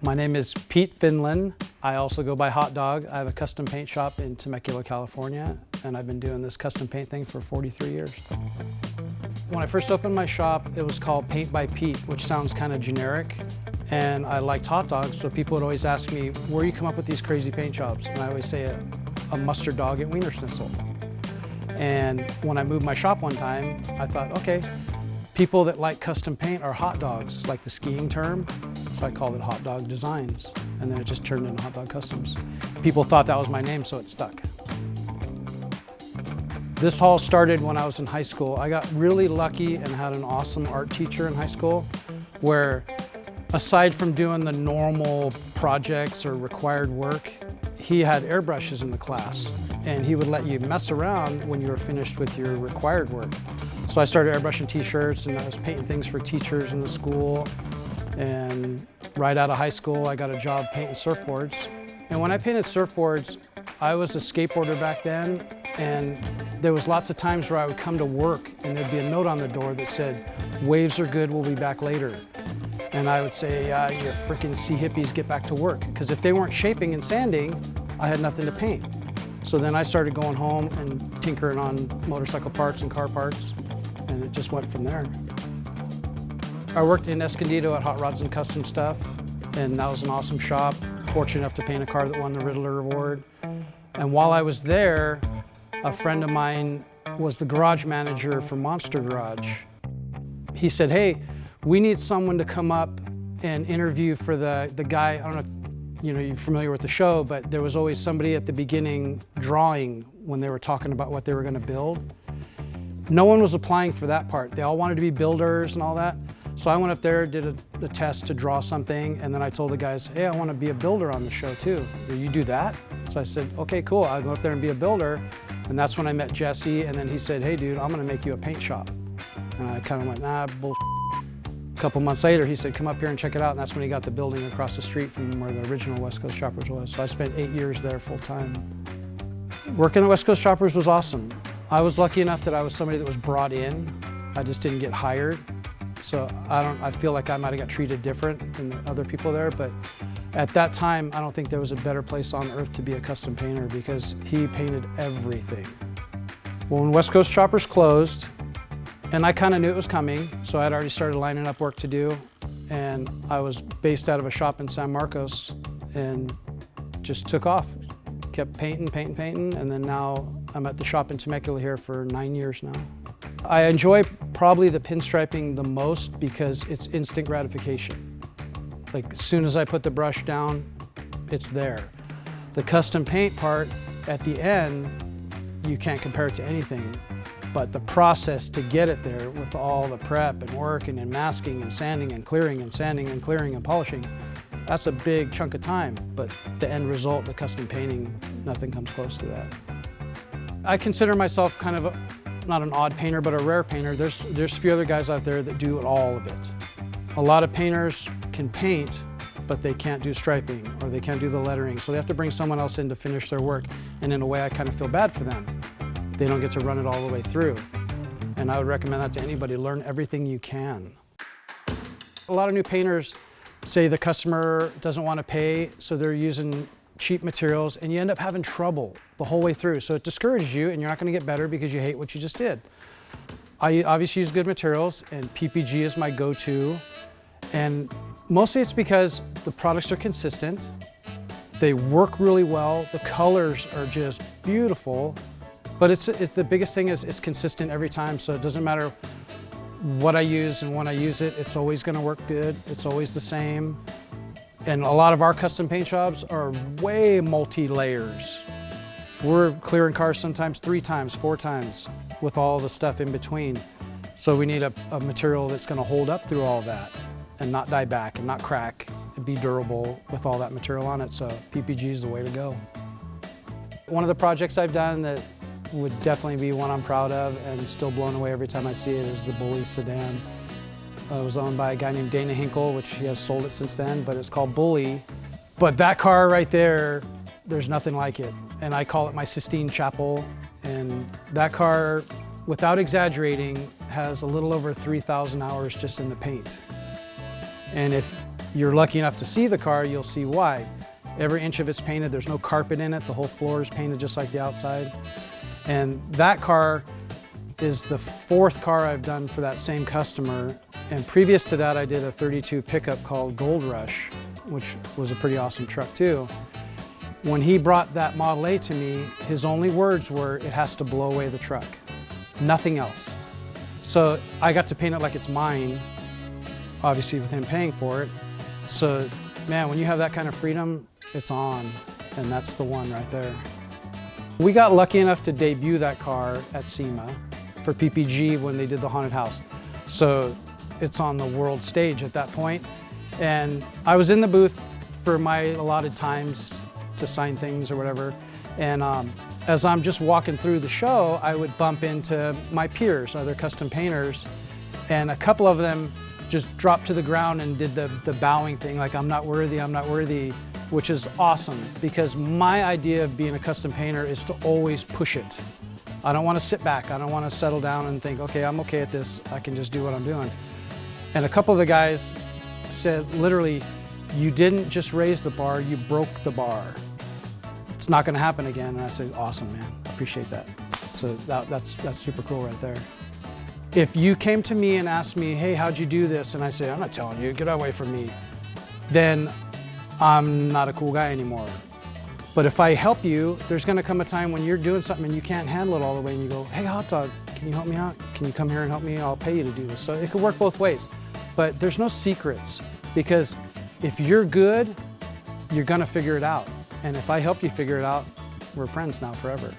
My name is Pete Finland. I also go by Hot Dog. I have a custom paint shop in Temecula, California, and I've been doing this custom paint thing for 43 years. When I first opened my shop, it was called Paint by Pete, which sounds kind of generic. And I liked hot dogs, so people would always ask me, where do you come up with these crazy paint jobs? And I always say a mustard dog at Wiener Schnitzel. And when I moved my shop one time, I thought, okay, people that like custom paint are hot dogs, like the skiing term. So I called it Hot Dog Designs, and then it just turned into Hot Dog Kustoms. People thought that was my name, so it stuck. This all started when I was in high school. I got really lucky and had an awesome art teacher in high school where, aside from doing the normal projects or required work, he had airbrushes in the class, and he would let you mess around when you were finished with your required work. So I started airbrushing t-shirts, and I was painting things for teachers in the school. And right out of high school, I got a job painting surfboards. And when I painted surfboards, I was a skateboarder back then, and there was lots of times where I would come to work and there'd be a note on the door that said, "Waves are good, we'll be back later." And I would say, "You frickin' sea hippies, get back to work." Because if they weren't shaping and sanding, I had nothing to paint. So then I started going home and tinkering on motorcycle parts and car parts, and it just went from there. I worked in Escondido at Hot Rods and Custom Stuff, and that was an awesome shop. Fortunate enough to paint a car that won the Riddler Award. And while I was there, a friend of mine was the garage manager for Monster Garage. He said, "Hey, we need someone to come up and interview for the guy." I don't know if you're familiar with the show, but there was always somebody at the beginning drawing when they were talking about what they were going to build. No one was applying for that part. They all wanted to be builders and all that. So I went up there, did a test to draw something, and then I told the guys, "Hey, I want to be a builder on the show too. Will you do that?" So I said, "Okay, cool, I'll go up there and be a builder." And that's when I met Jesse, and then he said, "Hey dude, I'm going to make you a paint shop." And I kind of went, "Nah, bullshit." A couple months later, he said, "Come up here and check it out." And that's when he got the building across the street from where the original West Coast Choppers was. So I spent 8 years there full time. Working at West Coast Choppers was awesome. I was lucky enough that I was somebody that was brought in. I just didn't get hired. So I feel like I might have got treated different than the other people there, but at that time, I don't think there was a better place on earth to be a custom painter because he painted everything. Well, when West Coast Choppers closed, and I kind of knew it was coming, so I'd already started lining up work to do, and I was based out of a shop in San Marcos and just took off. Kept painting, and then now I'm at the shop in Temecula here for 9 years now. I enjoy probably the pinstriping the most because it's instant gratification. Like as soon as I put the brush down, it's there. The custom paint part at the end, you can't compare it to anything, but the process to get it there with all the prep and work and masking and sanding and clearing and sanding and clearing and polishing, that's a big chunk of time, but the end result, the custom painting, nothing comes close to that. I consider myself kind of not an odd painter, but a rare painter. There's a few other guys out there that do all of it. A lot of painters can paint, but they can't do striping or they can't do the lettering, so they have to bring someone else in to finish their work, and in a way I kind of feel bad for them. They don't get to run it all the way through. And I would recommend that to anybody. Learn everything you can. A lot of new painters say the customer doesn't want to pay, so they're using cheap materials, and you end up having trouble the whole way through. So it discourages you, and you're not going to get better because you hate what you just did. I obviously use good materials, and PPG is my go-to. And mostly it's because the products are consistent. They work really well. The colors are just beautiful. But the biggest thing is it's consistent every time, so it doesn't matter what I use and when I use it, it's always going to work good. It's always the same. And a lot of our custom paint jobs are way multi-layers. We're clearing cars sometimes 3 times, 4 times with all the stuff in between. So we need a material that's going to hold up through all that and not die back and not crack and be durable with all that material on it. So PPG is the way to go. One of the projects I've done that would definitely be one I'm proud of and still blown away every time I see it is the Bully sedan. It was owned by a guy named Dana Hinkle, which he has sold it since then, but it's called Bully. But that car right there, there's nothing like it. And I call it my Sistine Chapel. And that car, without exaggerating, has a little over 3,000 hours just in the paint. And if you're lucky enough to see the car, you'll see why. Every inch of it's painted, there's no carpet in it, the whole floor is painted just like the outside. And that car is the 4th car I've done for that same customer. And previous to that, I did a 32 pickup called Gold Rush, which was a pretty awesome truck too. When he brought that Model A to me, his only words were, it has to blow away the truck, nothing else. So I got to paint it like it's mine, obviously with him paying for it. So man, when you have that kind of freedom, it's on, and that's the one right there. We got lucky enough to debut that car at SEMA for PPG when they did the haunted house. So it's on the world stage at that point. And I was in the booth for my allotted times to sign things or whatever. And as I'm just walking through the show, I would bump into my peers, other custom painters, and a couple of them just dropped to the ground and did the bowing thing, like I'm not worthy, which is awesome, because my idea of being a custom painter is to always push it. I don't want to sit back. I don't want to settle down and think, okay, I'm okay at this. I can just do what I'm doing. And a couple of the guys said, literally, you didn't just raise the bar, you broke the bar. It's not going to happen again. And I said, awesome, man. I appreciate that. So that's super cool right there. If you came to me and asked me, hey, how'd you do this? And I say, I'm not telling you, get away from me. Then I'm not a cool guy anymore. But if I help you, there's going to come a time when you're doing something and you can't handle it all the way and you go, hey, Hot Dog, can you help me out? Can you come here and help me? I'll pay you to do this. So it could work both ways. But there's no secrets, because if you're good, you're going to figure it out. And if I help you figure it out, we're friends now forever.